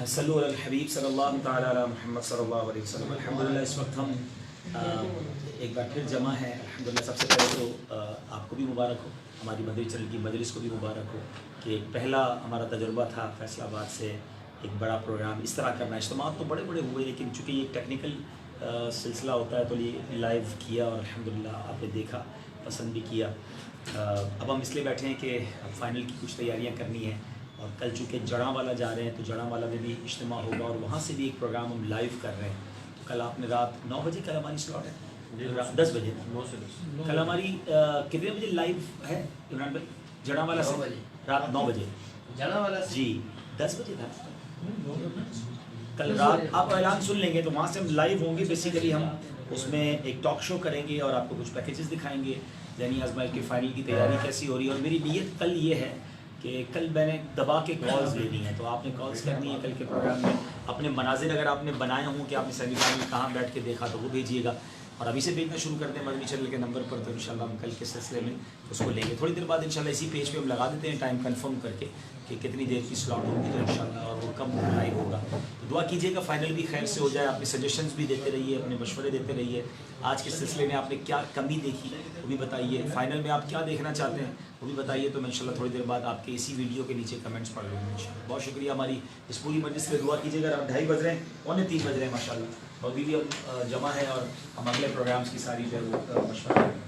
صلو علی الحبیب صلی اللہ تعالیٰ علی محمد صلی اللہ علیہ وسلم. الحمدللہ اس وقت ہم ایک بار پھر جمع ہیں. الحمدللہ سب سے پہلے تو آپ کو بھی مبارک ہو, ہماری مدری چینل کی مجلس کو بھی مبارک ہو کہ پہلا ہمارا تجربہ تھا فیصل آباد سے ایک بڑا پروگرام اس طرح کرنا. اجتماعات تو بڑے بڑے ہوئے لیکن چونکہ یہ ایک ٹیکنیکل سلسلہ ہوتا ہے تو یہ لائیو کیا اور الحمدللہ آپ نے دیکھا, پسند بھی کیا. اب ہم اس لیے بیٹھے ہیں کہ فائنل کی کچھ تیاریاں کرنی ہیں اور کل چونکہ جڑاں والا جا رہے ہیں تو جڑاں والا میں بھی اجتماع ہوگا اور وہاں سے بھی ایک پروگرام ہم لائیو کر رہے ہیں. تو کل آپ نے رات 9 بجے کل ہماری سلاٹ ہے, 10 بجے کل ہماری کتنے بجے لائیو ہے عمران بھائی؟ جڑاں والا سے رات 9 بجے جڑاں والا جی 10 بجے تھا کل رات. آپ اعلان سن لیں گے تو وہاں سے ہم لائیو ہوں گے. بیسیکلی ہم اس میں ایک ٹاک شو کریں گے اور آپ کو کچھ پیکیجز دکھائیں گے یعنی آزمائش کی فائنل کی تیاری کیسی ہو رہی ہے. اور میری نیت کل یہ ہے کہ کل میں نے دبا کے کالز لینی ہے تو آپ نے کالز کرنی ہے کل کے پروگرام میں. اپنے مناظر اگر آپ نے بنائے ہوں کہ آپ نے سیمی فائنل کہاں بیٹھ کے دیکھا تو وہ بھیجیے گا اور ابھی سے بھیجنا شروع کر دیں مدنی چینل کے نمبر پر. تو انشاءاللہ ہم کل کے سلسلے میں اس کو لیں گے. تھوڑی دیر بعد انشاءاللہ اسی پیج پہ ہم لگا دیتے ہیں ٹائم کنفرم کر کے کہ کتنی دیر کی سلاٹ ہوگی تو انشاءاللہ اور وہ کب لائیو ہوگا. تو دعا کیجیے گا فائنل بھی خیر سے ہو جائے. اپنے سجیشنز بھی دیتے رہیے, اپنے مشورے دیتے رہیے. آج کے سلسلے میں آپ نے کیا کمی دیکھی وہ بھی بتائیے. فائنل میں آپ کیا دیکھنا چاہتے ہیں وہ بھی بتائیے. تو میں انشاءاللہ تھوڑی دیر بعد آپ کے اسی ویڈیو کے نیچے کمنٹس پڑھ لوں گا انشاءاللہ. بہت شکریہ. ہماری اس پوری مجلس میں دعا کیجیے گا. 2:30 بج رہے ہیں, 2:45 بج رہے ہیں ماشاءاللہ, اور ابھی بھی ہم جمع ہیں اور ہم اگلے پروگرامز کی ساری جو ہے وہ مشورہ کریں گے.